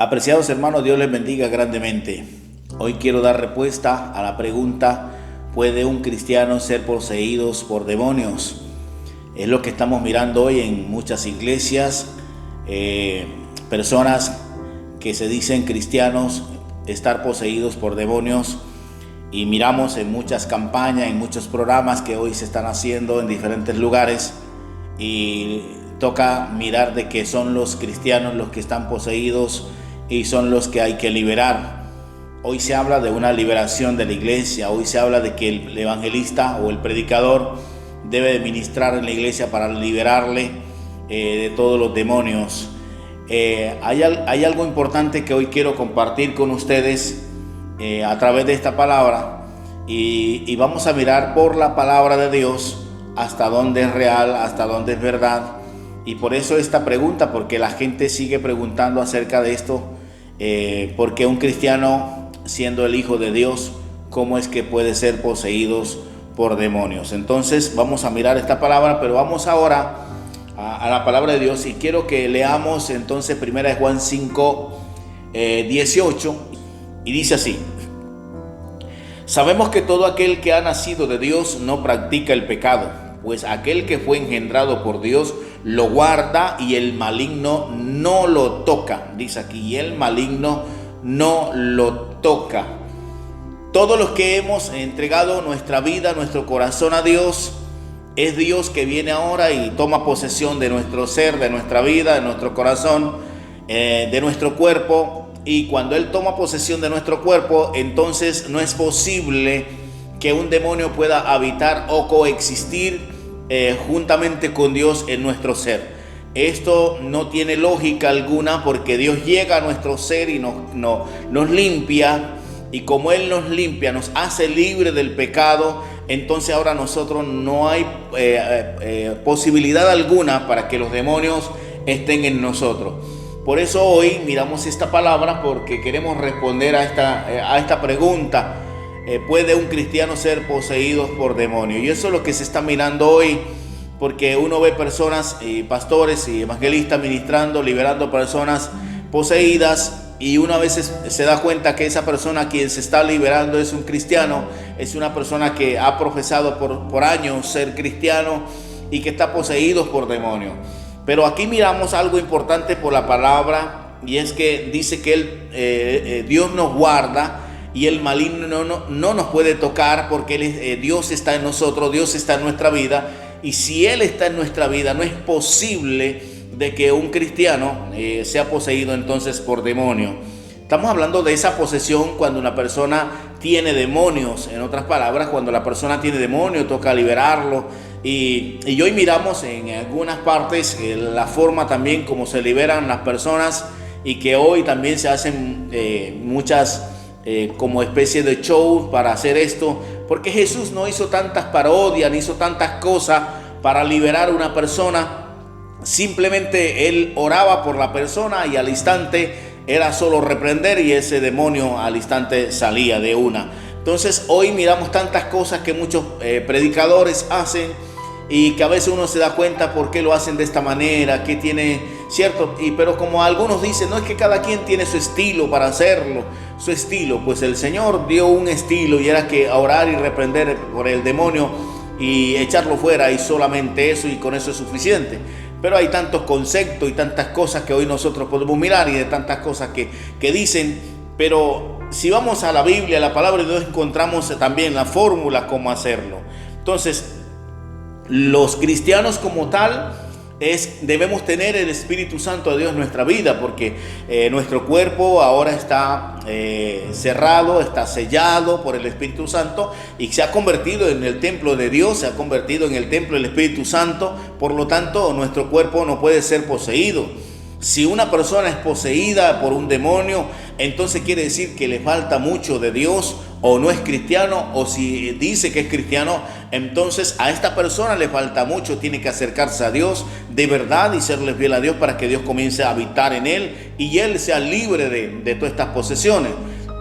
Apreciados hermanos, Dios les bendiga grandemente. Hoy quiero dar respuesta a la pregunta: ¿puede un cristiano ser poseído por demonios? Es lo que estamos mirando hoy en muchas iglesias. Personas que se dicen cristianos estar poseídos por demonios, y miramos en muchas campañas, en muchos programas que hoy se están haciendo en diferentes lugares, y toca mirar de que son los cristianos los que están poseídos y son los que hay que liberar. Hoy se habla de una liberación de la iglesia. Hoy se habla de que el evangelista o el predicador debe de ministrar en la iglesia para liberarle de todos los demonios. Hay algo importante que hoy quiero compartir con ustedes a través de esta palabra, y vamos a mirar por la palabra de Dios hasta dónde es real, hasta dónde es verdad. Y por eso esta pregunta, porque la gente sigue preguntando acerca de esto, porque un cristiano, siendo el hijo de Dios, ¿cómo es que puede ser poseídos por demonios? Entonces vamos a mirar esta palabra, pero vamos ahora a la palabra de Dios, y quiero que leamos entonces 1 Juan 5, 18, y dice así: sabemos que todo aquel que ha nacido de Dios no practica el pecado, pues aquel que fue engendrado por Dios lo guarda, y el maligno no lo toca. Dice aquí, y el maligno no lo toca. Todos los que hemos entregado nuestra vida, nuestro corazón a Dios, es Dios que viene ahora y toma posesión de nuestro ser, de nuestra vida, de nuestro corazón, de nuestro cuerpo. Y cuando Él toma posesión de nuestro cuerpo, entonces no es posible que un demonio pueda habitar o coexistir juntamente con Dios en nuestro ser. Esto no tiene lógica alguna, porque Dios llega a nuestro ser y nos limpia, y como Él nos limpia, nos hace libre del pecado, entonces ahora nosotros no hay posibilidad alguna para que los demonios estén en nosotros. Por eso hoy miramos esta palabra, porque queremos responder a esta pregunta: ¿puede un cristiano ser poseído por demonios? Y eso es lo que se está mirando hoy, porque uno ve personas, pastores y evangelistas ministrando, liberando personas poseídas, y uno a veces se da cuenta que esa persona a quien se está liberando es un cristiano, es una persona que ha profesado por años ser cristiano y que está poseído por demonios. Pero aquí miramos algo importante por la palabra, y es que dice que Dios nos guarda, y el maligno no nos puede tocar, porque Dios está en nosotros, Dios está en nuestra vida. Y si Él está en nuestra vida, no es posible de que un cristiano sea poseído entonces por demonio. Estamos hablando de esa posesión cuando una persona tiene demonios. En otras palabras, cuando la persona tiene demonio, toca liberarlo. Y hoy miramos en algunas partes la forma también como se liberan las personas, y que hoy también se hacen muchas como especie de show para hacer esto, porque Jesús no hizo tantas parodias, ni hizo tantas cosas para liberar a una persona. Simplemente Él oraba por la persona, y al instante era solo reprender, y ese demonio al instante salía de una. Entonces hoy miramos tantas cosas que muchos predicadores hacen, y que a veces uno se da cuenta por qué lo hacen de esta manera, que tiene cierto, pero como algunos dicen, no, es que cada quien tiene su estilo para hacerlo, su estilo. Pues el Señor dio un estilo, y era que orar y reprender por el demonio y echarlo fuera, y solamente eso, y con eso es suficiente. Pero hay tantos conceptos y tantas cosas que hoy nosotros podemos mirar, y de tantas cosas que dicen. Pero si vamos a la Biblia, a la palabra de Dios, encontramos también la fórmula cómo hacerlo. Entonces, los cristianos como tal debemos tener el Espíritu Santo de Dios en nuestra vida, porque nuestro cuerpo ahora está cerrado, está sellado por el Espíritu Santo, y se ha convertido en el templo de Dios, se ha convertido en el templo del Espíritu Santo. Por lo tanto, nuestro cuerpo no puede ser poseído. Si una persona es poseída por un demonio, entonces quiere decir que le falta mucho de Dios, o no es cristiano. O si dice que es cristiano, entonces a esta persona le falta mucho. Tiene que acercarse a Dios de verdad y serle fiel a Dios, para que Dios comience a habitar en él y él sea libre de todas estas posesiones.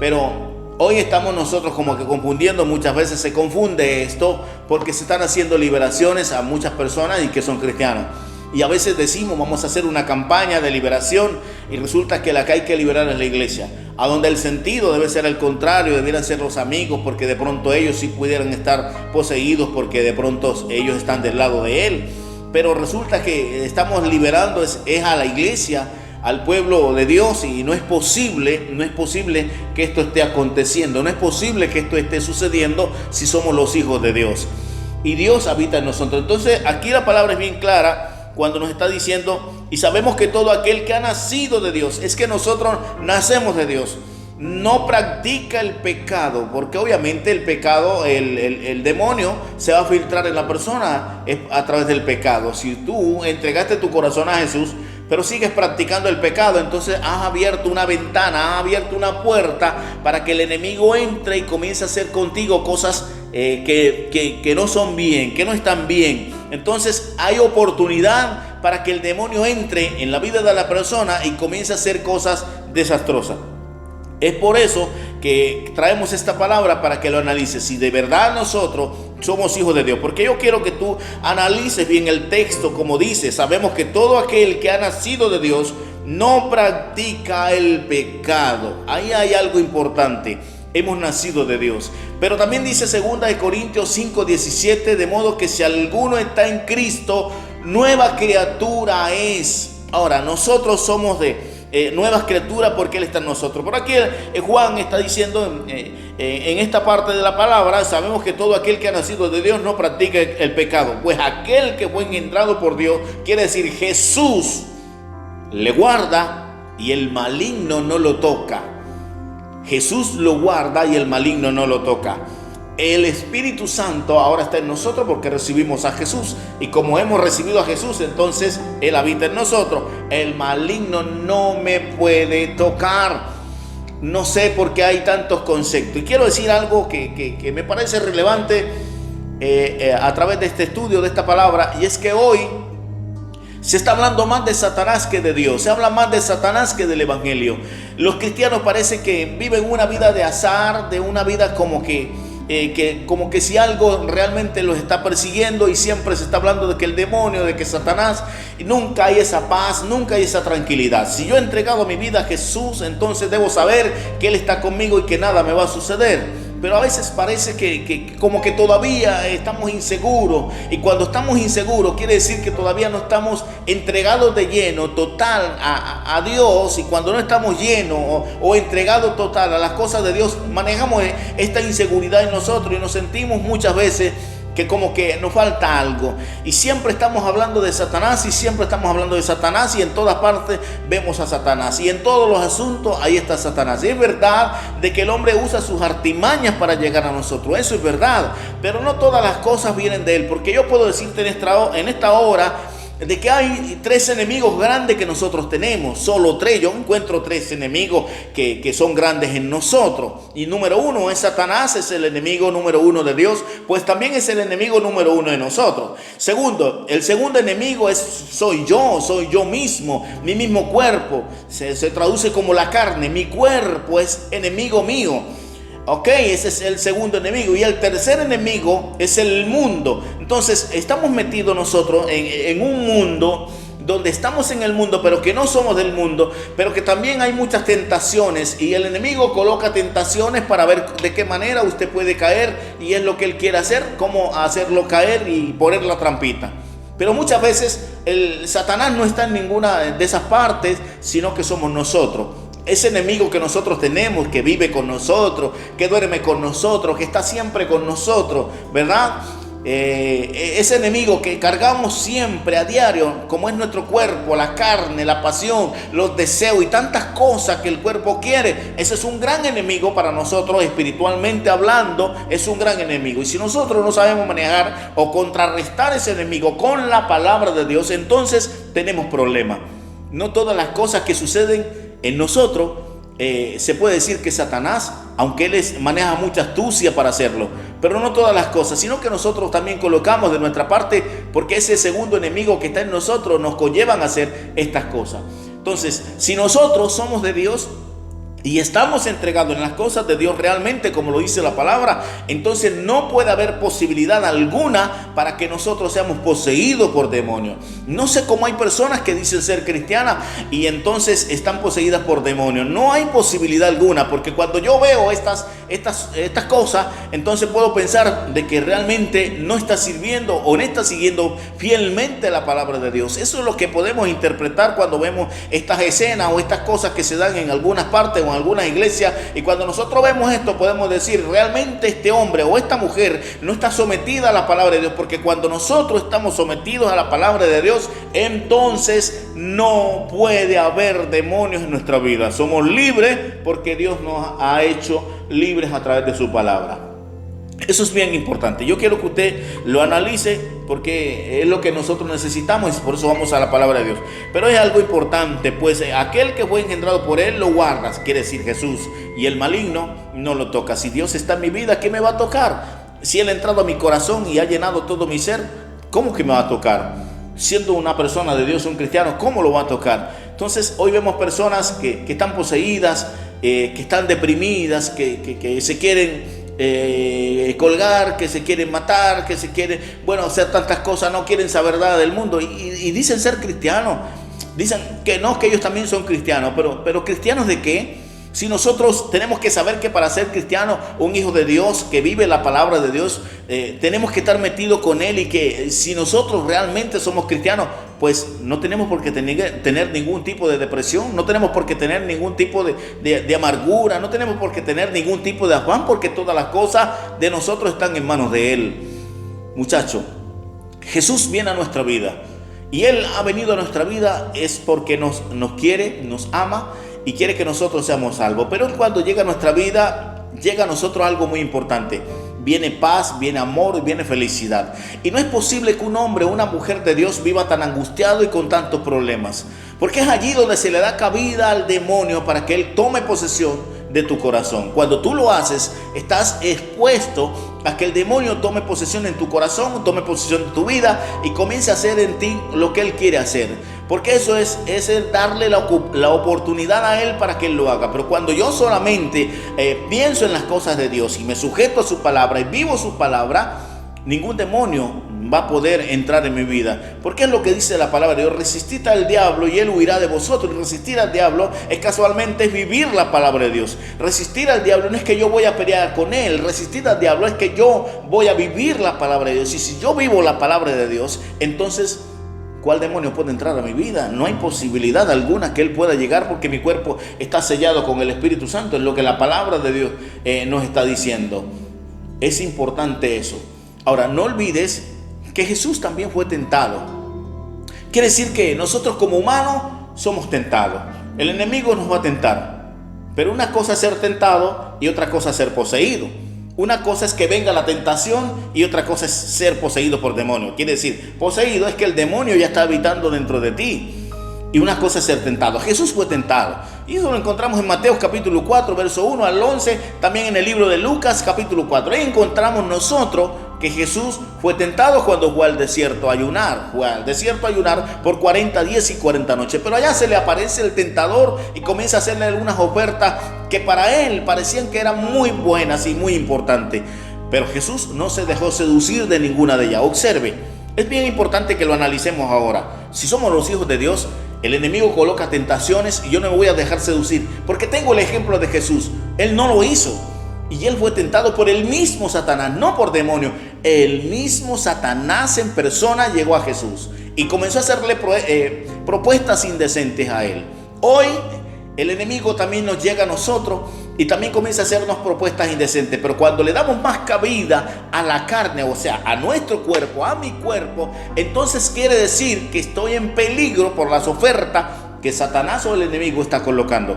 Pero hoy estamos nosotros como que confundiendo, muchas veces se confunde esto, porque se están haciendo liberaciones a muchas personas y que son cristianos. Y a veces decimos, vamos a hacer una campaña de liberación, y resulta que la que hay que liberar es la iglesia, a donde el sentido debe ser el contrario, debieran ser los amigos, porque de pronto ellos sí pudieran estar poseídos, porque de pronto ellos están del lado de él. Pero resulta que estamos liberando es a la iglesia, al pueblo de Dios, y no es posible que esto esté aconteciendo, no es posible que esto esté sucediendo si somos los hijos de Dios y Dios habita en nosotros. Entonces aquí la palabra es bien clara cuando nos está diciendo, y sabemos que todo aquel que ha nacido de Dios, es que nosotros nacemos de Dios, no practica el pecado, porque obviamente el pecado, el demonio se va a filtrar en la persona a través del pecado. Si tú entregaste tu corazón a Jesús, pero sigues practicando el pecado, entonces has abierto una ventana, has abierto una puerta para que el enemigo entre y comience a hacer contigo cosas que no son bien, que no están bien. Entonces hay oportunidad para que el demonio entre en la vida de la persona y comience a hacer cosas desastrosas. Es por eso que traemos esta palabra para que lo analices, si de verdad nosotros somos hijos de Dios. Porque yo quiero que tú analices bien el texto, como dice, sabemos que todo aquel que ha nacido de Dios no practica el pecado. Ahí hay algo importante, hemos nacido de Dios. Pero también dice 2 Corintios 5:17, de modo que si alguno está en Cristo, nueva criatura es. Ahora, nosotros somos de nuevas criaturas porque Él está en nosotros. Por aquí Juan está diciendo en esta parte de la palabra, sabemos que todo aquel que ha nacido de Dios no practica el pecado, pues aquel que fue engendrado por Dios, quiere decir Jesús, le guarda y el maligno no lo toca. Jesús lo guarda y el maligno no lo toca. El Espíritu Santo ahora está en nosotros porque recibimos a Jesús, y como hemos recibido a Jesús, entonces Él habita en nosotros. El maligno no me puede tocar. No sé por qué hay tantos conceptos, y quiero decir algo que me parece relevante a través de este estudio de esta palabra, y es que hoy se está hablando más de Satanás que de Dios. Se habla más de Satanás que del Evangelio. Los cristianos parece que viven una vida de azar, de una vida como que si algo realmente los está persiguiendo, y siempre se está hablando de que el demonio, de que Satanás, y nunca hay esa paz, nunca hay esa tranquilidad. Si yo he entregado mi vida a Jesús, entonces debo saber que Él está conmigo y que nada me va a suceder. Pero a veces parece que como que todavía estamos inseguros, y cuando estamos inseguros quiere decir que todavía no estamos entregados de lleno, total a Dios. Y cuando no estamos llenos o entregados total a las cosas de Dios, manejamos esta inseguridad en nosotros y nos sentimos muchas veces que como que nos falta algo, y siempre estamos hablando de Satanás, y siempre estamos hablando de Satanás, y en todas partes vemos a Satanás, y en todos los asuntos ahí está Satanás. Y es verdad de que el hombre usa sus artimañas para llegar a nosotros, eso es verdad, pero no todas las cosas vienen de él, porque yo puedo decirte en esta hora de que hay 3 enemigos grandes que nosotros tenemos, solo 3. Yo encuentro 3 enemigos que son grandes en nosotros. Y número 1 es Satanás, es el enemigo número 1 de Dios, pues también es el enemigo número 1 de nosotros. Segundo, el segundo enemigo soy yo mismo, mi mismo cuerpo. Se traduce como la carne, mi cuerpo es enemigo mío. Ok, ese es el segundo enemigo. Y el tercer enemigo es el mundo. Entonces estamos metidos nosotros en un mundo donde estamos en el mundo, pero que no somos del mundo, pero que también hay muchas tentaciones, y el enemigo coloca tentaciones para ver de qué manera usted puede caer, y es lo que él quiere hacer, cómo hacerlo caer y poner la trampita. Pero muchas veces el Satanás no está en ninguna de esas partes, sino que somos nosotros. Ese enemigo que nosotros tenemos, que vive con nosotros, que duerme con nosotros, que está siempre con nosotros, ¿verdad? Ese enemigo que cargamos siempre a diario, como es nuestro cuerpo, la carne, la pasión, los deseos y tantas cosas que el cuerpo quiere. Ese es un gran enemigo para nosotros, espiritualmente hablando, es un gran enemigo. Y si nosotros no sabemos manejar o contrarrestar ese enemigo con la palabra de Dios, entonces tenemos problemas. No todas las cosas que suceden en nosotros se puede decir que Satanás, aunque él maneja mucha astucia para hacerlo, pero no todas las cosas, sino que nosotros también colocamos de nuestra parte, porque ese segundo enemigo que está en nosotros nos conllevan a hacer estas cosas. Entonces, si nosotros somos de Dios, y estamos entregados en las cosas de Dios realmente, como lo dice la palabra, entonces no puede haber posibilidad alguna para que nosotros seamos poseídos por demonios. No sé cómo hay personas que dicen ser cristianas y entonces están poseídas por demonios. No hay posibilidad alguna, porque cuando yo veo estas cosas, entonces puedo pensar de que realmente no está sirviendo o no está siguiendo fielmente la palabra de Dios. Eso es lo que podemos interpretar cuando vemos estas escenas o estas cosas que se dan en algunas partes o en algunas iglesias, y cuando nosotros vemos esto podemos decir, realmente este hombre o esta mujer no está sometida a la palabra de Dios, porque cuando nosotros estamos sometidos a la palabra de Dios, entonces no puede haber demonios en nuestra vida. Somos libres porque Dios nos ha hecho libres a través de su palabra. Eso es bien importante. Yo quiero que usted lo analice porque es lo que nosotros necesitamos y por eso vamos a la palabra de Dios. Pero es algo importante, pues aquel que fue engendrado por él lo guarda, quiere decir Jesús, y el maligno no lo toca. Si Dios está en mi vida, ¿qué me va a tocar? Si Él ha entrado a mi corazón y ha llenado todo mi ser, ¿cómo que me va a tocar? Siendo una persona de Dios, un cristiano, ¿cómo lo va a tocar? Entonces hoy vemos personas que están poseídas, que están deprimidas, que se quieren colgar, que se quieren matar, que se quieren, hacer tantas cosas, no quieren saber nada del mundo y dicen ser cristianos. Dicen que no, que ellos también son cristianos, pero ¿cristianos de qué? Si nosotros tenemos que saber que para ser cristiano, un hijo de Dios que vive la palabra de Dios, tenemos que estar metidos con Él, y que si nosotros realmente somos cristianos, pues no tenemos por qué tener ningún tipo de depresión, no tenemos por qué tener ningún tipo de amargura, no tenemos por qué tener ningún tipo de afán, porque todas las cosas de nosotros están en manos de Él. Muchacho, Jesús viene a nuestra vida y Él ha venido a nuestra vida es porque nos quiere, nos ama y quiere que nosotros seamos salvos. Pero cuando llega a nuestra vida, llega a nosotros algo muy importante. Viene paz, viene amor y viene felicidad. Y no es posible que un hombre o una mujer de Dios viva tan angustiado y con tantos problemas, porque es allí donde se le da cabida al demonio para que él tome posesión de tu corazón. Cuando tú lo haces, estás expuesto a que el demonio tome posesión en tu corazón, tome posesión de tu vida y comience a hacer en ti lo que él quiere hacer. Porque eso es el darle la oportunidad a Él para que Él lo haga. Pero cuando yo solamente pienso en las cosas de Dios y me sujeto a su palabra y vivo su palabra, ningún demonio va a poder entrar en mi vida. Porque es lo que dice la palabra de Dios: resistid al diablo y él huirá de vosotros. Y resistir al diablo es vivir la palabra de Dios. Resistir al diablo no es que yo voy a pelear con él. Resistir al diablo es que yo voy a vivir la palabra de Dios. Y si yo vivo la palabra de Dios, entonces ¿cuál demonio puede entrar a mi vida? No hay posibilidad alguna que él pueda llegar, porque mi cuerpo está sellado con el Espíritu Santo. Es lo que la palabra de Dios nos está diciendo. Es importante eso. Ahora, no olvides que Jesús también fue tentado. Quiere decir que nosotros como humanos somos tentados. El enemigo nos va a tentar. Pero una cosa es ser tentado y otra cosa es ser poseído. Una cosa es que venga la tentación y otra cosa es ser poseído por demonio. Quiere decir, poseído es que el demonio ya está habitando dentro de ti. Y una cosa es ser tentado. Jesús fue tentado. Y eso lo encontramos en Mateo capítulo 4, verso 1 al 11. También en el libro de Lucas capítulo 4. Ahí encontramos nosotros que Jesús fue tentado cuando fue al desierto a ayunar. Fue al desierto a ayunar por 40 días y 40 noches. Pero allá se le aparece el tentador y comienza a hacerle algunas ofertas que para él parecían que eran muy buenas y muy importantes. Pero Jesús no se dejó seducir de ninguna de ellas. Observe, es bien importante que lo analicemos ahora. Si somos los hijos de Dios, el enemigo coloca tentaciones y yo no me voy a dejar seducir, porque tengo el ejemplo de Jesús. Él no lo hizo y él fue tentado por el mismo Satanás, no por demonio. El mismo Satanás en persona llegó a Jesús y comenzó a hacerle propuestas indecentes a él. Hoy el enemigo también nos llega a nosotros y también comienza a hacernos propuestas indecentes, pero cuando le damos más cabida a la carne, o sea, a nuestro cuerpo, a mi cuerpo, entonces quiere decir que estoy en peligro por las ofertas que Satanás o el enemigo está colocando.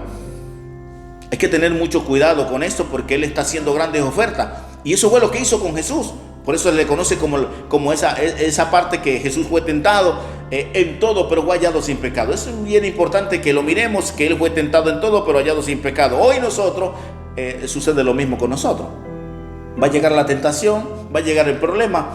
Hay que tener mucho cuidado con esto, porque él está haciendo grandes ofertas, y eso fue lo que hizo con Jesús. Por eso se le conoce como esa parte que Jesús fue tentado en todo, pero fue hallado sin pecado. Es bien importante que lo miremos, que él fue tentado en todo, pero hallado sin pecado. Hoy nosotros sucede lo mismo con nosotros. Va a llegar la tentación, va a llegar el problema,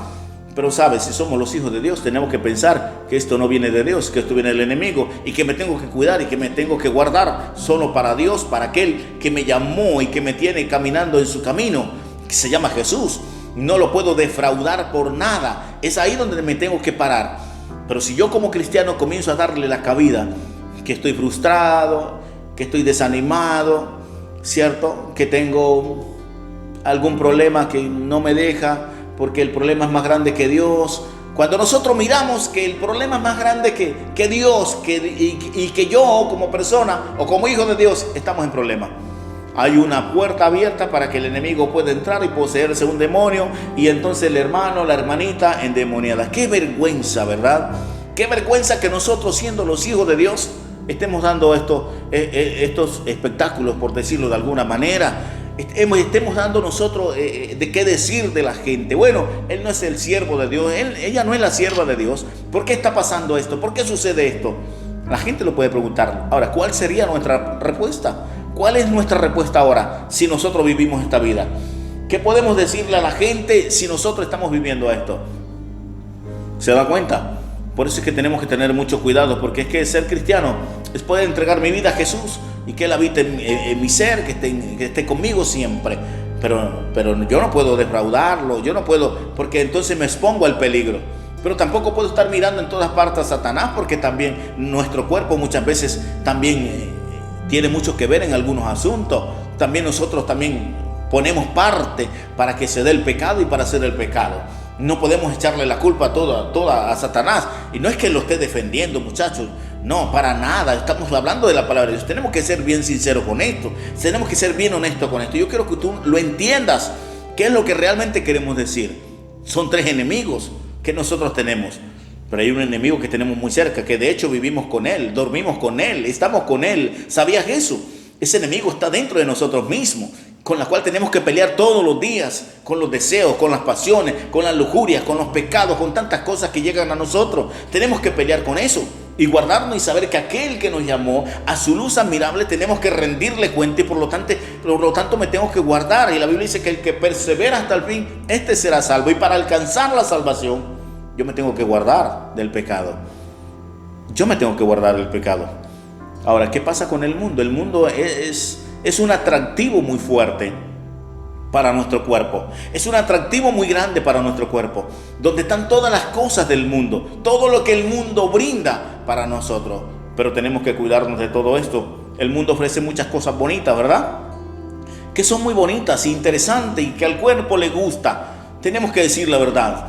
Pero sabes, si somos los hijos de Dios, tenemos que pensar que esto no viene de Dios, que esto viene del enemigo, y que me tengo que cuidar y que me tengo que guardar solo para Dios, para aquel que me llamó y que me tiene caminando en su camino, que se llama Jesús. No lo puedo defraudar por nada. Es ahí donde me tengo que parar. Pero si yo como cristiano comienzo a darle la cabida, que estoy frustrado, que estoy desanimado, ¿cierto? Que tengo algún problema que no me deja, porque el problema es más grande que Dios. Cuando nosotros miramos que el problema es más grande que Dios, y que yo como persona o como hijo de Dios estamos en problema, hay una puerta abierta para que el enemigo pueda entrar y poseerse un demonio, y entonces el hermano, la hermanita endemoniada. Qué vergüenza, ¿verdad? Qué vergüenza que nosotros, siendo los hijos de Dios, estemos dando estos espectáculos, por decirlo de alguna manera. Estemos dando nosotros de qué decir de la gente. Bueno, él no es el siervo de Dios, ella no es la sierva de Dios. ¿Por qué está pasando esto? ¿Por qué sucede esto? La gente lo puede preguntar. Ahora, ¿cuál sería nuestra respuesta? ¿Cuál es nuestra respuesta ahora si nosotros vivimos esta vida? ¿Qué podemos decirle a la gente si nosotros estamos viviendo esto? ¿Se da cuenta? Por eso es que tenemos que tener mucho cuidado, porque es que ser cristiano es poder entregar mi vida a Jesús y que Él habite en mi ser, que esté conmigo siempre. Pero yo no puedo defraudarlo, yo no puedo, porque entonces me expongo al peligro. Pero tampoco puedo estar mirando en todas partes a Satanás, porque también nuestro cuerpo muchas veces también tiene mucho que ver en algunos asuntos. También nosotros también ponemos parte para que se dé el pecado y para hacer el pecado. No podemos echarle la culpa toda a Satanás. Y no es que lo esté defendiendo, muchachos. No, para nada. Estamos hablando de la palabra de Dios. Tenemos que ser bien sinceros con esto. Tenemos que ser bien honestos con esto. Yo quiero que tú lo entiendas. ¿Qué es lo que realmente queremos decir? Son tres enemigos que nosotros tenemos. Pero hay un enemigo que tenemos muy cerca, que de hecho vivimos con él, dormimos con él, estamos con él. ¿Sabías eso? Ese enemigo está dentro de nosotros mismos, con la cual tenemos que pelear todos los días, con los deseos, con las pasiones, con las lujurias, con los pecados, con tantas cosas que llegan a nosotros. Tenemos que pelear con eso y guardarnos y saber que aquel que nos llamó a su luz admirable tenemos que rendirle cuenta, y por lo tanto me tengo que guardar. Y la Biblia dice que el que persevera hasta el fin, este será salvo. Y para alcanzar la salvación, yo me tengo que guardar del pecado. Yo me tengo que guardar del pecado. Ahora, ¿qué pasa con el mundo? El mundo es un atractivo muy fuerte para nuestro cuerpo. Es un atractivo muy grande para nuestro cuerpo, donde están todas las cosas del mundo, todo lo que el mundo brinda para nosotros. Pero tenemos que cuidarnos de todo esto. El mundo ofrece muchas cosas bonitas, ¿verdad? Que son muy bonitas e interesantes y que al cuerpo le gusta. Tenemos que decir la verdad.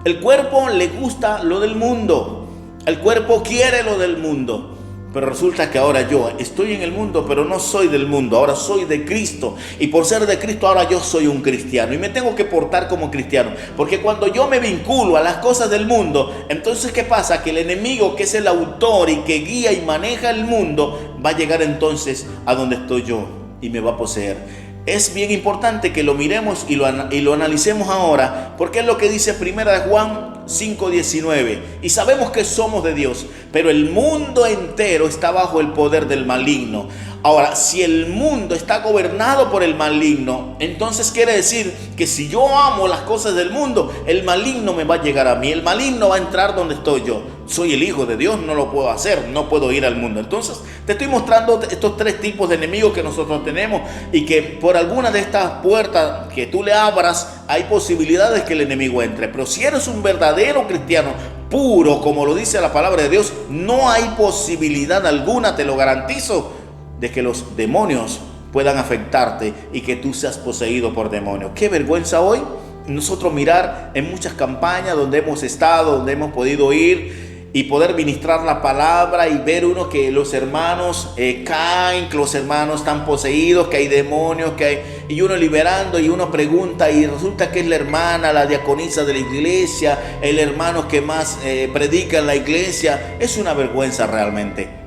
El cuerpo le gusta lo del mundo. El cuerpo quiere lo del mundo. Pero resulta que ahora yo estoy en el mundo, pero no soy del mundo. Ahora soy de Cristo. Y por ser de Cristo, ahora yo soy un cristiano. Y me tengo que portar como cristiano. Porque cuando yo me vinculo a las cosas del mundo, entonces ¿qué pasa? Que el enemigo, que es el autor y que guía y maneja el mundo, va a llegar entonces a donde estoy yo y me va a poseer. Es bien importante que lo miremos y lo analicemos ahora, porque es lo que dice 1 Juan 5:19. Y sabemos que somos de Dios, pero el mundo entero está bajo el poder del maligno. Ahora, si el mundo está gobernado por el maligno, entonces quiere decir que si yo amo las cosas del mundo, el maligno me va a llegar a mí, el maligno va a entrar donde estoy yo. Soy el hijo de Dios, no lo puedo hacer, no puedo ir al mundo. Entonces, te estoy mostrando estos tres tipos de enemigos que nosotros tenemos, y que por alguna de estas puertas que tú le abras, hay posibilidades que el enemigo entre. Pero si eres un verdadero cristiano, puro, como lo dice la palabra de Dios, no hay posibilidad alguna, te lo garantizo, de que los demonios puedan afectarte y que tú seas poseído por demonios. Qué vergüenza hoy nosotros mirar en muchas campañas donde hemos estado, donde hemos podido ir y poder ministrar la palabra y ver uno que los hermanos caen, que los hermanos están poseídos, que hay demonios, y uno liberando, y uno pregunta y resulta que es la hermana, la diaconisa de la iglesia, el hermano que más predica en la iglesia. Es una vergüenza realmente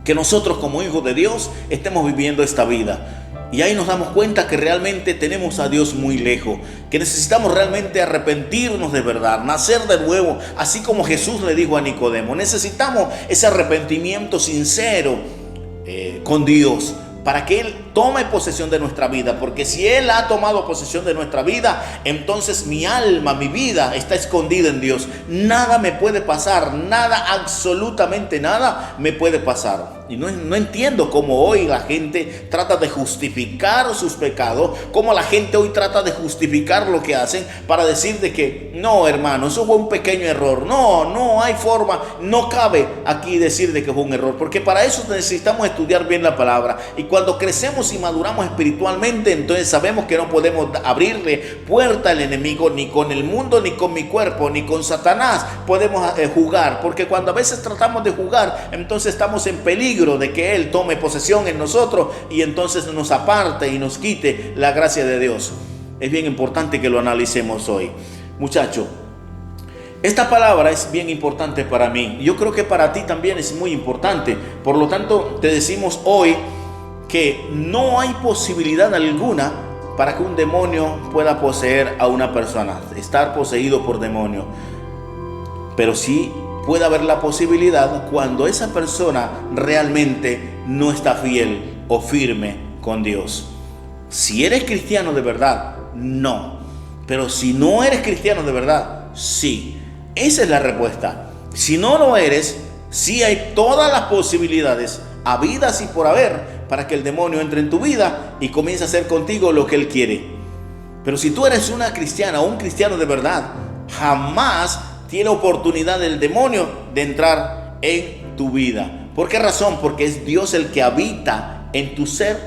que nosotros como hijos de Dios estemos viviendo esta vida. Y ahí nos damos cuenta que realmente tenemos a Dios muy lejos, que necesitamos realmente arrepentirnos de verdad, nacer de nuevo, así como Jesús le dijo a Nicodemo. Necesitamos ese arrepentimiento sincero con Dios, para que Él tome posesión de nuestra vida, porque si Él ha tomado posesión de nuestra vida, entonces mi alma, mi vida está escondida en Dios. Nada me puede pasar, nada, absolutamente nada me puede pasar. Y no entiendo cómo hoy la gente trata de justificar sus pecados, cómo la gente hoy trata de justificar lo que hacen para decir de que no, hermano, eso fue un pequeño error. No hay forma, no cabe aquí decir de que fue un error, porque para eso necesitamos estudiar bien la palabra. Y cuando crecemos y maduramos espiritualmente, entonces sabemos que no podemos abrirle puerta al enemigo, ni con el mundo, ni con mi cuerpo, ni con Satanás podemos jugar, porque cuando a veces tratamos de jugar, entonces estamos en peligro de que Él tome posesión en nosotros y entonces nos aparte y nos quite la gracia de Dios. Es bien importante que lo analicemos hoy. Muchacho, esta palabra es bien importante para mí. Yo creo que para ti también es muy importante. Por lo tanto, te decimos hoy que no hay posibilidad alguna para que un demonio pueda poseer a una persona, estar poseído por demonio. Pero sí puede haber la posibilidad cuando esa persona realmente no está fiel o firme con Dios. Si eres cristiano de verdad, no. Pero si no eres cristiano de verdad, sí. Esa es la respuesta. Si no lo eres, sí hay todas las posibilidades habidas y por haber para que el demonio entre en tu vida y comience a hacer contigo lo que él quiere. Pero si tú eres una cristiana o un cristiano de verdad, jamás tiene oportunidad el demonio de entrar en tu vida. ¿Por qué razón? Porque es Dios el que habita en tu ser,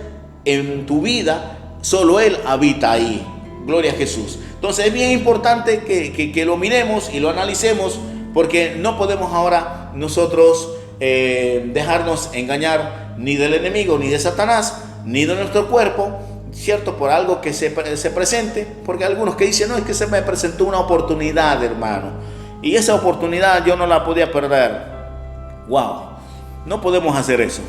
en tu vida. Solo Él habita ahí. Gloria a Jesús. Entonces es bien importante que lo miremos y lo analicemos, porque no podemos ahora nosotros dejarnos engañar ni del enemigo, ni de Satanás, ni de nuestro cuerpo, ¿cierto? Por algo que se presente, porque hay algunos que dicen, no, es que se me presentó una oportunidad, hermano, y esa oportunidad yo no la podía perder. Wow, no podemos hacer eso,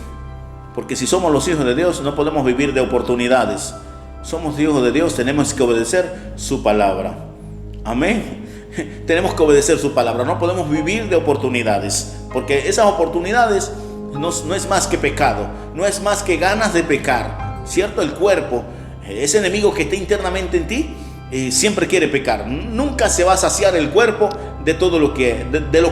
porque si somos los hijos de Dios no podemos vivir de oportunidades. Somos hijos de Dios, tenemos que obedecer su palabra. Amén. Tenemos que obedecer su palabra, no podemos vivir de oportunidades, porque esas oportunidades no es más que pecado, no es más que ganas de pecar, ¿cierto? El cuerpo, ese enemigo que está internamente en ti, siempre quiere pecar. Nunca se va a saciar el cuerpo de todo lo que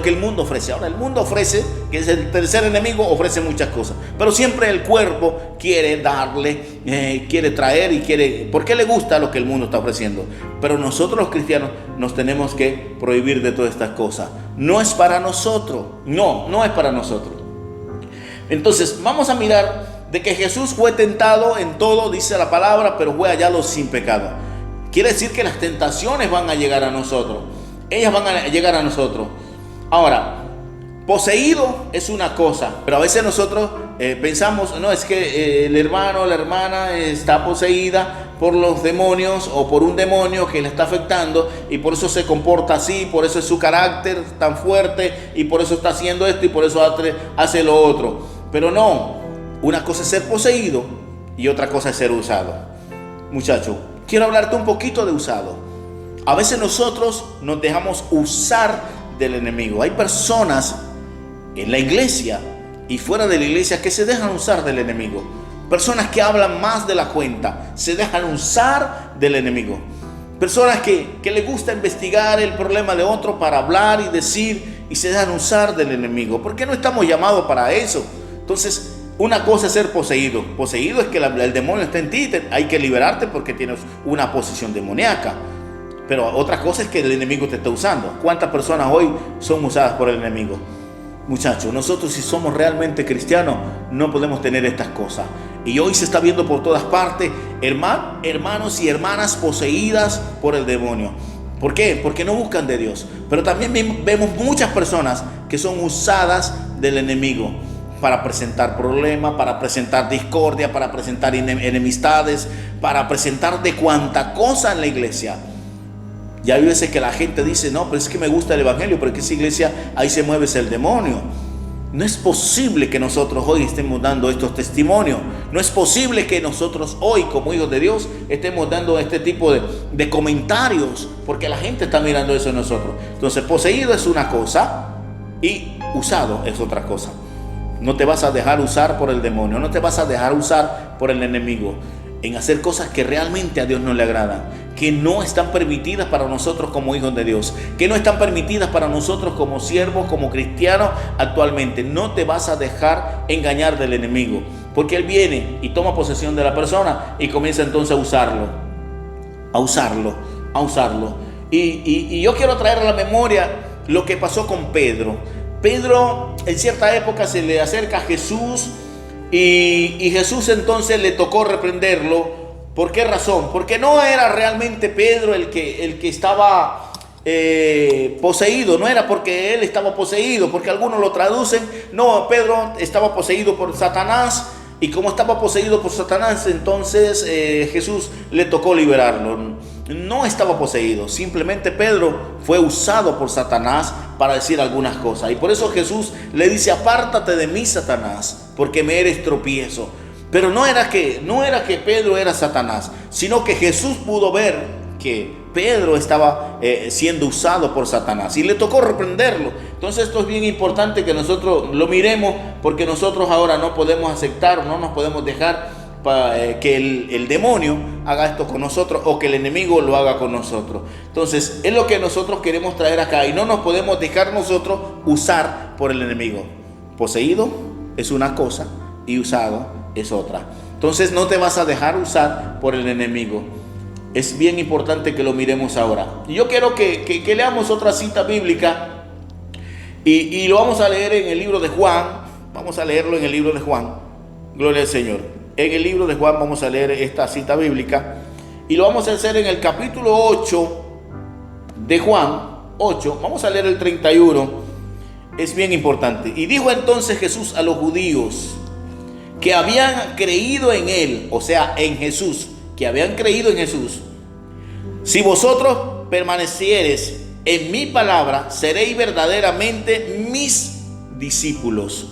el mundo ofrece. Ahora el mundo ofrece, que es el tercer enemigo, ofrece muchas cosas, pero siempre el cuerpo quiere darle, quiere traer y quiere, porque le gusta lo que el mundo está ofreciendo. Pero nosotros los cristianos nos tenemos que prohibir de todas estas cosas. No es para nosotros, no es para nosotros. Entonces vamos a mirar de que Jesús fue tentado en todo, dice la palabra, pero fue hallado sin pecado. Quiere decir que las tentaciones van a llegar a nosotros. Ellas van a llegar a nosotros. Ahora, poseído es una cosa, pero a veces nosotros pensamos, no, es que el hermano o la hermana está poseída por los demonios o por un demonio que le está afectando y por eso se comporta así, por eso es su carácter tan fuerte y por eso está haciendo esto y por eso hace lo otro. Pero no, una cosa es ser poseído y otra cosa es ser usado. Muchacho, quiero hablarte un poquito de usado. A veces nosotros nos dejamos usar del enemigo. Hay personas en la iglesia y fuera de la iglesia que se dejan usar del enemigo. Personas que hablan más de la cuenta, se dejan usar del enemigo. Personas que les gusta investigar el problema de otro para hablar y decir y se dejan usar del enemigo. ¿Por qué no estamos llamados para eso? Entonces, una cosa es ser poseído. Poseído es que el demonio está en ti, hay que liberarte porque tienes una posesión demoníaca. Pero otra cosa es que el enemigo te está usando. ¿Cuántas personas hoy son usadas por el enemigo? Muchachos, nosotros si somos realmente cristianos no podemos tener estas cosas. Y hoy se está viendo por todas partes hermanos y hermanas poseídas por el demonio. ¿Por qué? Porque no buscan de Dios. Pero también vemos muchas personas que son usadas del enemigo para presentar problemas, para presentar discordia, para presentar enemistades, para presentar de cuanta cosa en la iglesia. Y hay veces que la gente dice, no, pero es que me gusta el evangelio, pero es que esa iglesia, ahí se mueve el demonio. No es posible que nosotros hoy estemos dando estos testimonios. No es posible que nosotros hoy, como hijos de Dios, estemos dando este tipo de comentarios, porque la gente está mirando eso en nosotros. Entonces, poseído es una cosa y usado es otra cosa. no te vas a dejar usar por el demonio, no te vas a dejar usar por el enemigo en hacer cosas que realmente a Dios no le agradan, que no están permitidas para nosotros como hijos de Dios, que no están permitidas para nosotros como siervos, como cristianos actualmente. No te vas a dejar engañar del enemigo, porque él viene y toma posesión de la persona y comienza entonces a usarlo. Y yo quiero traer a la memoria lo que pasó con Pedro. Pedro en cierta época se le acerca a Jesús y Jesús entonces le tocó reprenderlo. ¿Por qué razón? Porque no era realmente Pedro el que estaba poseído, no era porque él estaba poseído, porque algunos lo traducen, no, Pedro estaba poseído por Satanás, y como estaba poseído por Satanás, entonces Jesús le tocó liberarlo. No estaba poseído, simplemente Pedro fue usado por Satanás para decir algunas cosas, y por eso Jesús le dice: apártate de mí, Satanás, porque me eres tropiezo. Pero no era que Pedro era Satanás, sino que Jesús pudo ver que Pedro estaba siendo usado por Satanás y le tocó reprenderlo. Entonces esto es bien importante que nosotros lo miremos, porque nosotros ahora no podemos aceptar, no nos podemos dejar que el demonio haga esto con nosotros, o que el enemigo lo haga con nosotros. Entonces es lo que nosotros queremos traer acá, y no nos podemos dejar nosotros usar por el enemigo. Poseído es una cosa y usado es otra. Entonces no te vas a dejar usar por el enemigo. Es bien importante que lo miremos ahora. Y yo quiero que leamos otra cita bíblica, y lo vamos a leer en el libro de Juan. Vamos a leerlo en el libro de Juan. Gloria al Señor. En el libro de Juan vamos a leer esta cita bíblica, y lo vamos a hacer en el capítulo 8 de Juan 8. Vamos a leer el 31. Es bien importante. Y dijo entonces Jesús a los judíos que habían creído en él, o sea, en Jesús, que habían creído en Jesús: si vosotros permaneciereis en mi palabra, seréis verdaderamente mis discípulos.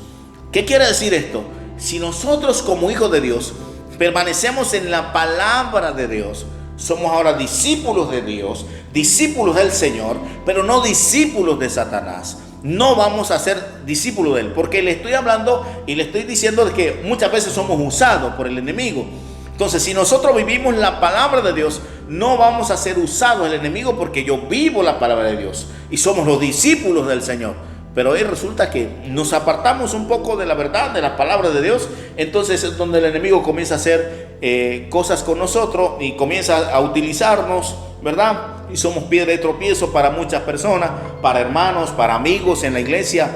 ¿Qué quiere decir esto? Si nosotros como hijos de Dios permanecemos en la palabra de Dios, somos ahora discípulos de Dios, discípulos del Señor, pero no discípulos de Satanás. No vamos a ser discípulos de él, porque le estoy hablando y le estoy diciendo de que muchas veces somos usados por el enemigo. Entonces, si nosotros vivimos la palabra de Dios, no vamos a ser usados del enemigo, porque yo vivo la palabra de Dios y somos los discípulos del Señor. Pero hoy resulta que nos apartamos un poco de la verdad, de la palabra de Dios. Entonces es donde el enemigo comienza a hacer cosas con nosotros y comienza a utilizarnos, ¿verdad? Y somos piedra de tropiezo para muchas personas, para hermanos, para amigos en la iglesia,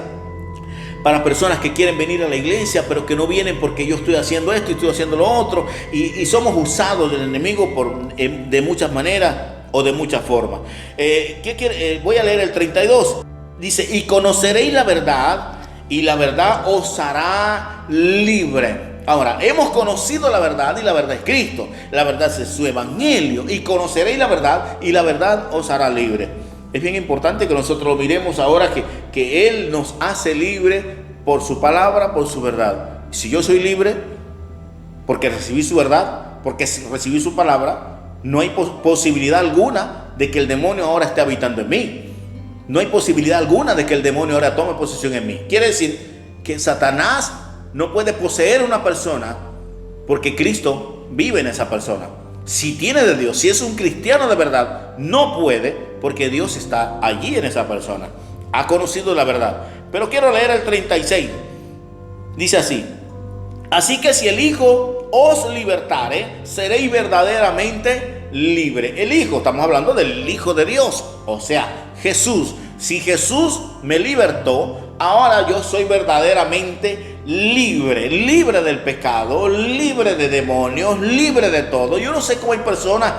para personas que quieren venir a la iglesia, pero que no vienen porque yo estoy haciendo esto y estoy haciendo lo otro. Y somos usados del enemigo de muchas maneras o de muchas formas. Voy a leer el 32. Dice: y conoceréis la verdad, y la verdad os hará libre. Ahora, hemos conocido la verdad, y la verdad es Cristo. La verdad es su evangelio. Y conoceréis la verdad, y la verdad os hará libre. Es bien importante que nosotros lo miremos ahora, que Él nos hace libre por su palabra, por su verdad. Si yo soy libre porque recibí su verdad, porque recibí su palabra, no hay posibilidad alguna de que el demonio ahora esté habitando en mí. No hay posibilidad alguna de que el demonio ahora tome posesión en mí. Quiere decir que Satanás no puede poseer una persona, porque Cristo vive en esa persona. Si tiene de Dios, si es un cristiano de verdad, no puede, porque Dios está allí en esa persona. Ha conocido la verdad. Pero quiero leer el 36. Dice así: así que si el Hijo os libertare, seréis verdaderamente libre. El Hijo, estamos hablando del Hijo de Dios, o sea, Jesús. Si Jesús me libertó, ahora yo soy verdaderamente libre del pecado, libre de demonios, libre de todo. Yo no sé cómo hay personas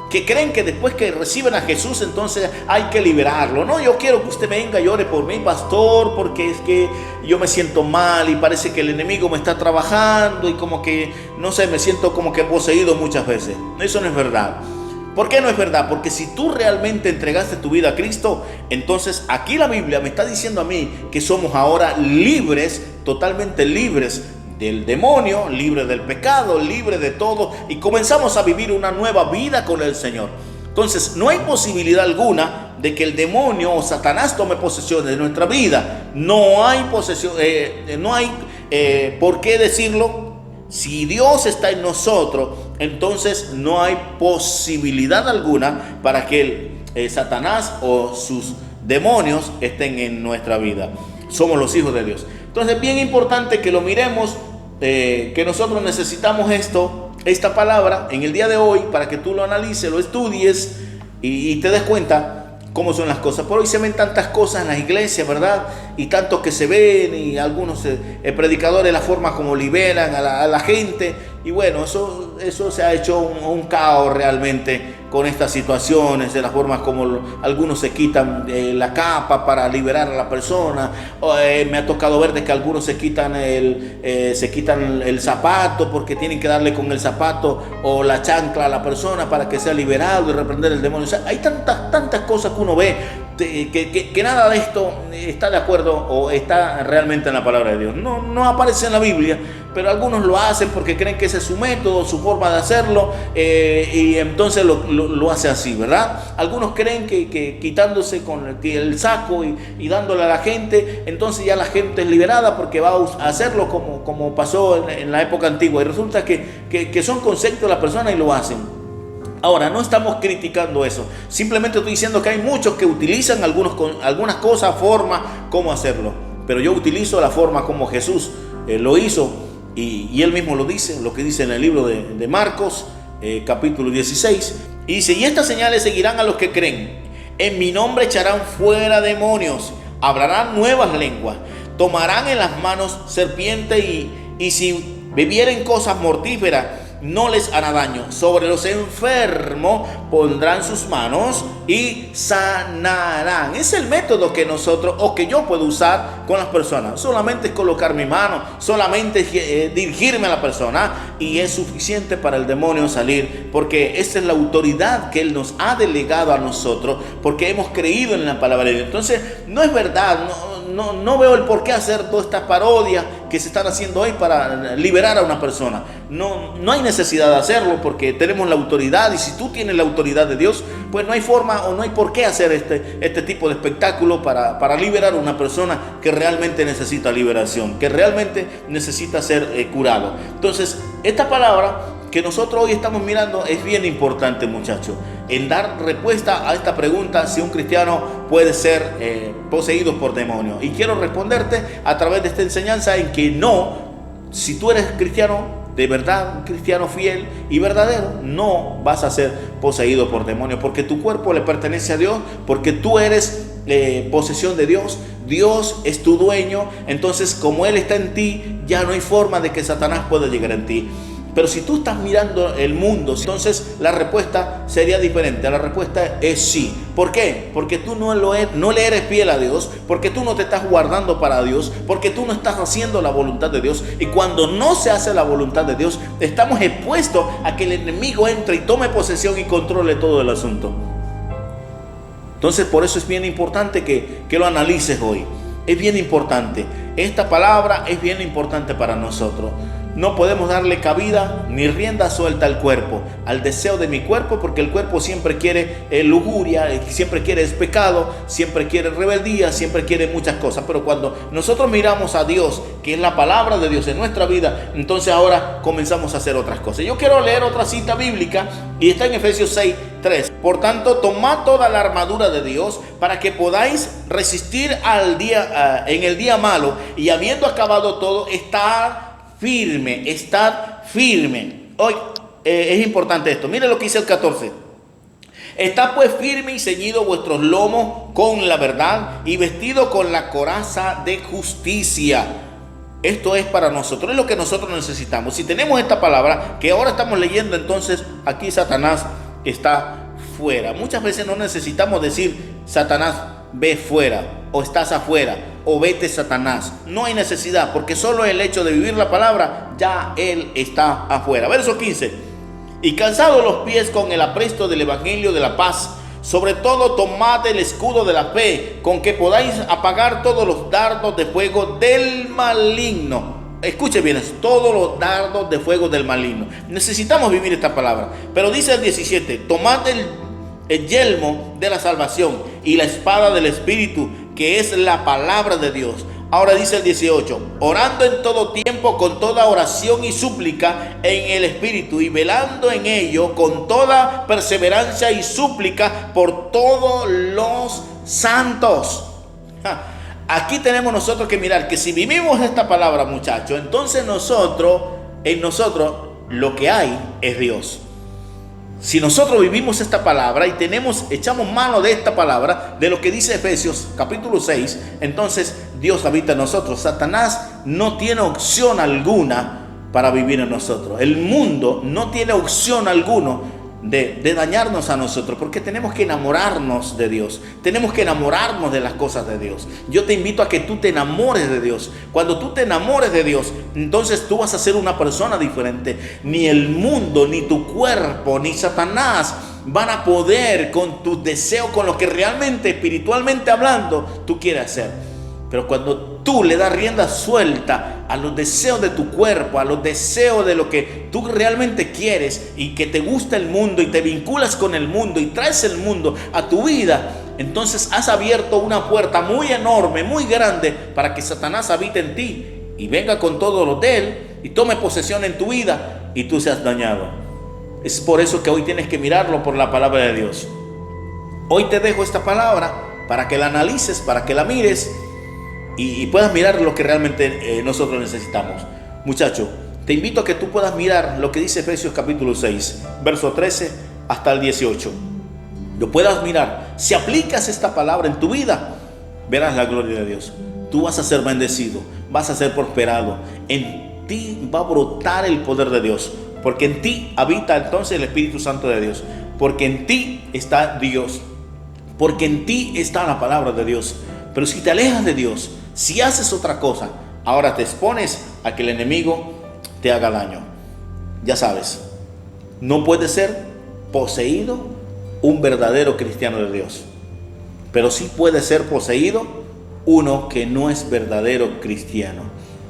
que creen que después que reciben a Jesús, entonces hay que liberarlo. No, yo quiero que usted venga y ore por mí, pastor, porque es que yo me siento mal y parece que el enemigo me está trabajando y como que, no sé, me siento como que poseído muchas veces. Eso no es verdad. ¿Por qué no es verdad? Porque si tú realmente entregaste tu vida a Cristo, entonces aquí la Biblia me está diciendo a mí que somos ahora libres, totalmente libres del demonio, libres del pecado, libres de todo, y comenzamos a vivir una nueva vida con el Señor. Entonces no hay posibilidad alguna de que el demonio o Satanás tome posesión de nuestra vida. No hay posesión, no hay ¿Por qué decirlo? Si Dios está en nosotros, entonces no hay posibilidad alguna para que Satanás o sus demonios estén en nuestra vida. Somos los hijos de Dios. Entonces es bien importante que lo miremos, que nosotros necesitamos esta palabra en el día de hoy para que tú lo analices, lo estudies y te des cuenta cómo son las cosas. Por hoy se ven tantas cosas en las iglesias, ¿verdad? Y tantos que se ven, y algunos predicadores, la forma como liberan a la gente. Y bueno, eso se ha hecho un caos realmente con estas situaciones, de la forma como algunos se quitan la capa para liberar a la persona. Me ha tocado ver de que algunos se quitan el zapato porque tienen que darle con el zapato o la chancla a la persona para que sea liberado y reprender el demonio. O sea, hay tantas cosas que uno ve que nada de esto está de acuerdo o está realmente en la palabra de Dios. No aparece en la Biblia, pero algunos lo hacen porque creen que ese es su método, su forma de hacerlo, y entonces lo hace así, ¿verdad? Algunos creen que quitándose con el saco y dándole a la gente, entonces ya la gente es liberada porque va a hacerlo como pasó en la época antigua, y resulta que son conceptos de la persona y lo hacen. Ahora, no estamos criticando eso, simplemente estoy diciendo que hay muchos que utilizan algunas cosas, formas, cómo hacerlo, pero yo utilizo la forma como Jesús lo hizo, y él mismo lo dice, lo que dice en el libro de Marcos, capítulo 16, y dice: y estas señales seguirán a los que creen, en mi nombre echarán fuera demonios, hablarán nuevas lenguas, tomarán en las manos serpientes, y si bebieren cosas mortíferas, no les hará daño. Sobre los enfermos pondrán sus manos y sanarán. Es el método que nosotros o que yo puedo usar con las personas. Solamente es colocar mi mano, solamente es dirigirme a la persona, y es suficiente para el demonio salir, porque esa es la autoridad que Él nos ha delegado a nosotros, porque hemos creído en la palabra de Dios. Entonces no es verdad, no veo el por qué hacer todas estas parodias que se están haciendo hoy para liberar a una persona. No hay necesidad de hacerlo porque tenemos la autoridad, y si tú tienes la autoridad de Dios, pues no hay forma o no hay por qué hacer este tipo de espectáculo para liberar a una persona que realmente necesita liberación, que realmente necesita ser curado. Entonces, esta palabra que nosotros hoy estamos mirando es bien importante, muchachos, en dar respuesta a esta pregunta: si un cristiano puede ser poseído por demonios. Y quiero responderte a través de esta enseñanza en que no, si tú eres cristiano de verdad, un cristiano fiel y verdadero, no vas a ser poseído por demonios, porque tu cuerpo le pertenece a Dios, porque tú eres posesión de Dios. Dios es tu dueño. Entonces, como Él está en ti, ya no hay forma de que Satanás pueda llegar en ti. Pero si tú estás mirando el mundo, entonces la respuesta sería diferente. La respuesta es sí. ¿Por qué? Porque tú no le eres fiel a Dios, porque tú no te estás guardando para Dios, porque tú no estás haciendo la voluntad de Dios. Y cuando no se hace la voluntad de Dios, estamos expuestos a que el enemigo entre y tome posesión y controle todo el asunto. Entonces, por eso es bien importante que lo analices hoy. Es bien importante. Esta palabra es bien importante para nosotros. No podemos darle cabida ni rienda suelta al cuerpo, al deseo de mi cuerpo, porque el cuerpo siempre quiere lujuria, siempre quiere pecado, siempre quiere rebeldía, siempre quiere muchas cosas. Pero cuando nosotros miramos a Dios, que es la palabra de Dios en nuestra vida, entonces ahora comenzamos a hacer otras cosas. Yo quiero leer otra cita bíblica y está en Efesios 6:3. Por tanto, tomad toda la armadura de Dios para que podáis resistir en el día malo, y habiendo acabado todo, estad firme. Hoy es importante esto. Mire lo que dice el 14. Estad pues firme y ceñido vuestros lomos con la verdad, y vestido con la coraza de justicia. Esto es para nosotros, es lo que nosotros necesitamos. Si tenemos esta palabra que ahora estamos leyendo, entonces aquí Satanás está fuera. Muchas veces no necesitamos decir: Satanás, ve fuera, o estás afuera, o vete Satanás. No hay necesidad, porque solo el hecho de vivir la palabra, ya él está afuera. Verso 15. Y calzados los pies con el apresto del evangelio de la paz, sobre todo tomad el escudo de la fe, con que podáis apagar todos los dardos de fuego del maligno. Escuche bien, todos los dardos de fuego del maligno. Necesitamos vivir esta palabra. Pero dice el 17: tomad el yelmo de la salvación y la espada del Espíritu, que es la palabra de Dios, Ahora dice el 18, orando en todo tiempo con toda oración y súplica en el Espíritu y velando en ello con toda perseverancia y súplica por todos los santos. Aquí tenemos nosotros que mirar que si vivimos esta palabra, muchachos, entonces en nosotros lo que hay es Dios. Si nosotros vivimos esta palabra y echamos mano de esta palabra, de lo que dice Efesios capítulo 6, entonces Dios habita en nosotros. Satanás no tiene opción alguna para vivir en nosotros. El mundo no tiene opción alguna de dañarnos a nosotros, porque tenemos que enamorarnos de Dios, tenemos que enamorarnos de las cosas de Dios. Yo te invito a que tú te enamores de Dios. Cuando tú te enamores de Dios, entonces tú vas a ser una persona diferente. Ni el mundo, ni tu cuerpo, ni Satanás van a poder con tus deseos, con lo que realmente, espiritualmente hablando, tú quieres hacer. Pero cuando tú le das rienda suelta a los deseos de tu cuerpo, a los deseos de lo que tú realmente quieres y que te gusta el mundo y te vinculas con el mundo y traes el mundo a tu vida, entonces has abierto una puerta muy enorme, muy grande para que Satanás habite en ti y venga con todo lo de él y tome posesión en tu vida y tú seas dañado. Es por eso que hoy tienes que mirarlo por la palabra de Dios. Hoy te dejo esta palabra para que la analices, para que la mires y puedas mirar lo que realmente nosotros necesitamos. Muchacho, te invito a que tú puedas mirar lo que dice Efesios capítulo 6, verso 13 hasta el 18. Lo puedas mirar. Si aplicas esta palabra en tu vida, verás la gloria de Dios. Tú vas a ser bendecido, vas a ser prosperado. En ti va a brotar el poder de Dios, porque en ti habita entonces el Espíritu Santo de Dios, porque en ti está Dios, porque en ti está la palabra de Dios. Pero si te alejas de Dios, si haces otra cosa, ahora te expones a que el enemigo te haga daño. Ya sabes, no puede ser poseído un verdadero cristiano de Dios, pero sí puede ser poseído uno que no es verdadero cristiano.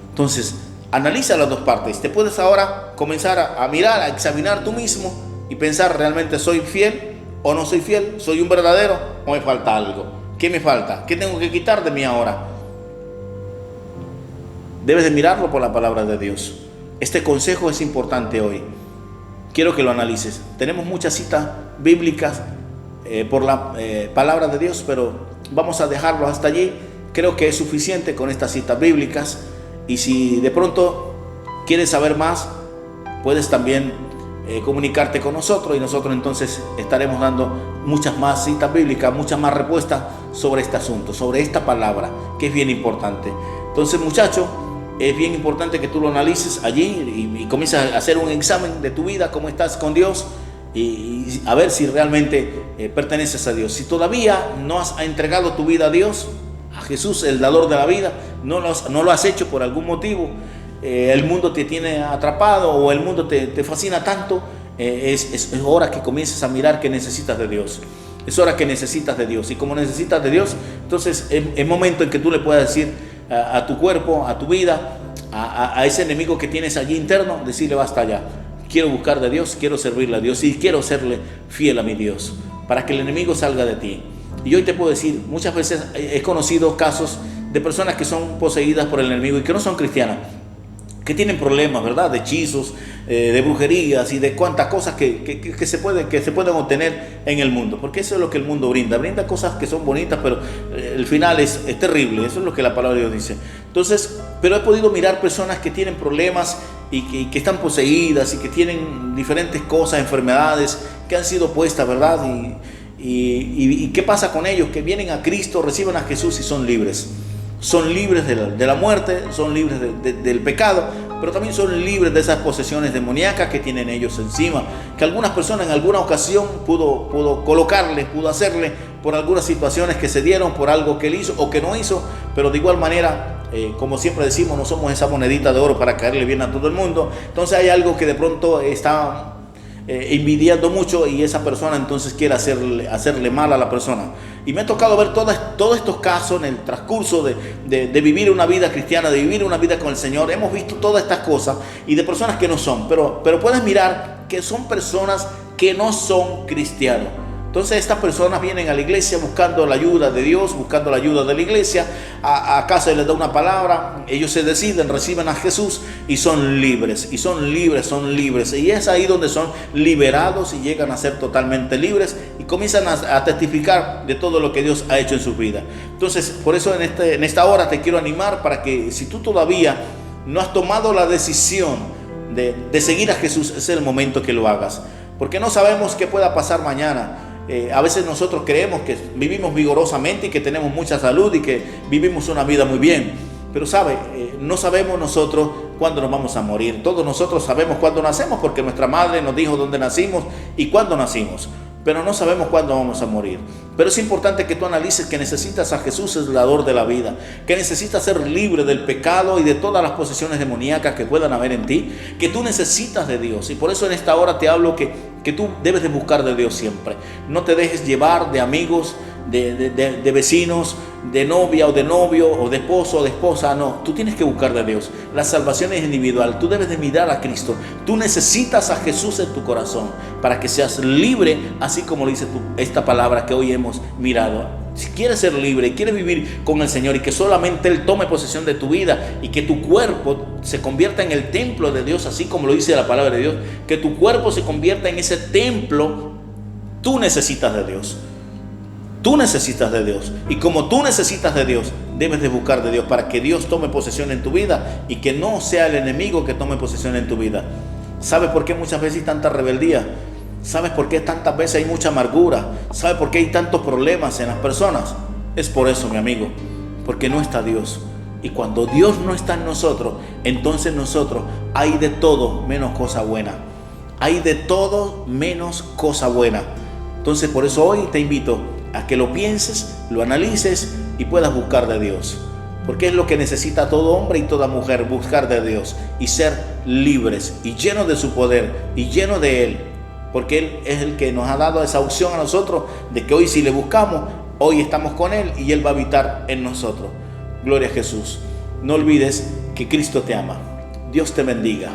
Entonces, analiza las dos partes. Te puedes ahora comenzar a mirar, a examinar tú mismo y pensar, ¿realmente soy fiel o no soy fiel? ¿Soy un verdadero o me falta algo? ¿Qué me falta? ¿Qué tengo que quitar de mí ahora? Debes de mirarlo por la palabra de Dios. Este consejo es importante hoy. Quiero que lo analices. Tenemos muchas citas bíblicas por la palabra de Dios, pero vamos a dejarlo hasta allí. Creo que es suficiente con estas citas bíblicas. Y si de pronto quieres saber más, puedes también comunicarte con nosotros y nosotros entonces estaremos dando muchas más citas bíblicas, muchas más respuestas sobre este asunto, sobre esta palabra, que es bien importante. Entonces, muchachos, es bien importante que tú lo analices allí y comiences a hacer un examen de tu vida, cómo estás con Dios y a ver si realmente perteneces a Dios. Si todavía no has entregado tu vida a Dios, a Jesús, el dador de la vida, no lo has hecho por algún motivo, el mundo te tiene atrapado o el mundo te fascina tanto, es hora que comiences a mirar que necesitas de Dios. Es hora que necesitas de Dios. Y como necesitas de Dios, entonces es momento en que tú le puedas decir a tu cuerpo, a tu vida, a ese enemigo que tienes allí interno, decirle basta ya. Quiero buscar de Dios, quiero servirle a Dios y quiero serle fiel a mi Dios, para que el enemigo salga de ti. Y hoy te puedo decir, muchas veces he conocido casos de personas que son poseídas por el enemigo y que no son cristianas, que tienen problemas, ¿verdad? De hechizos, de brujerías y de cuantas cosas que se pueden obtener en el mundo. Porque eso es lo que el mundo brinda. Brinda cosas que son bonitas, pero el final es terrible. Eso es lo que la palabra de Dios dice. Entonces, pero he podido mirar personas que tienen problemas y que están poseídas y que tienen diferentes cosas, enfermedades que han sido puestas, ¿verdad? ¿Y qué pasa con ellos? Que vienen a Cristo, reciben a Jesús y son libres. Son libres de la muerte, son libres del pecado, pero también son libres de esas posesiones demoníacas que tienen ellos encima, que algunas personas en alguna ocasión pudo colocarle, pudo hacerle por algunas situaciones que se dieron, por algo que él hizo o que no hizo, pero de igual manera, como siempre decimos, no somos esa monedita de oro para caerle bien a todo el mundo. Entonces hay algo que de pronto está envidiando mucho y esa persona entonces quiere hacerle mal a la persona. Y me ha tocado ver todos estos casos en el transcurso de vivir una vida cristiana, de vivir una vida con el Señor. Hemos visto todas estas cosas y de personas que no son, pero puedes mirar que son personas que no son cristianos. Entonces estas personas vienen a la iglesia buscando la ayuda de Dios, buscando la ayuda de la iglesia. Acá se les da una palabra, ellos se deciden, reciben a Jesús y son libres, y son libres, son libres. Y es ahí donde son liberados y llegan a ser totalmente libres y comienzan a testificar de todo lo que Dios ha hecho en su vida. Entonces, por eso en esta hora te quiero animar para que si tú todavía no has tomado la decisión de seguir a Jesús, es el momento que lo hagas. Porque no sabemos qué pueda pasar mañana. A veces nosotros creemos que vivimos vigorosamente y que tenemos mucha salud y que vivimos una vida muy bien. Pero no sabemos nosotros cuándo nos vamos a morir. Todos nosotros sabemos cuándo nacemos porque nuestra madre nos dijo dónde nacimos y cuándo nacimos. Pero no sabemos cuándo vamos a morir. Pero es importante que tú analices que necesitas a Jesús, el dador de la vida, que necesitas ser libre del pecado y de todas las posesiones demoníacas que puedan haber en ti, que tú necesitas de Dios. Y por eso en esta hora te hablo que tú debes de buscar de Dios siempre. No te dejes llevar de amigos, de vecinos, de novia o de novio o de esposo o de esposa. No, tú tienes que buscar de Dios. La salvación es individual. Tú debes de mirar a Cristo. Tú necesitas a Jesús en tu corazón para que seas libre, así como lo dice esta palabra que hoy hemos mirado. Si quieres ser libre, quieres vivir con el Señor y que solamente Él tome posesión de tu vida y que tu cuerpo se convierta en el templo de Dios, así como lo dice la palabra de Dios, que tu cuerpo se convierta en ese templo, tú necesitas de Dios. Tú necesitas de Dios. Y como tú necesitas de Dios, debes de buscar de Dios para que Dios tome posesión en tu vida y que no sea el enemigo que tome posesión en tu vida. ¿Sabes por qué muchas veces hay tanta rebeldía? ¿Sabes por qué tantas veces hay mucha amargura? ¿Sabes por qué hay tantos problemas en las personas? Es por eso, mi amigo, porque no está Dios. Y cuando Dios no está en nosotros, entonces nosotros hay de todo menos cosa buena. Hay de todo menos cosa buena. Entonces por eso hoy te invito a que lo pienses, lo analices y puedas buscar de Dios. Porque es lo que necesita todo hombre y toda mujer, buscar de Dios y ser libres y llenos de su poder y llenos de Él. Porque Él es el que nos ha dado esa opción a nosotros de que hoy si le buscamos, hoy estamos con Él y Él va a habitar en nosotros. Gloria a Jesús. No olvides que Cristo te ama. Dios te bendiga.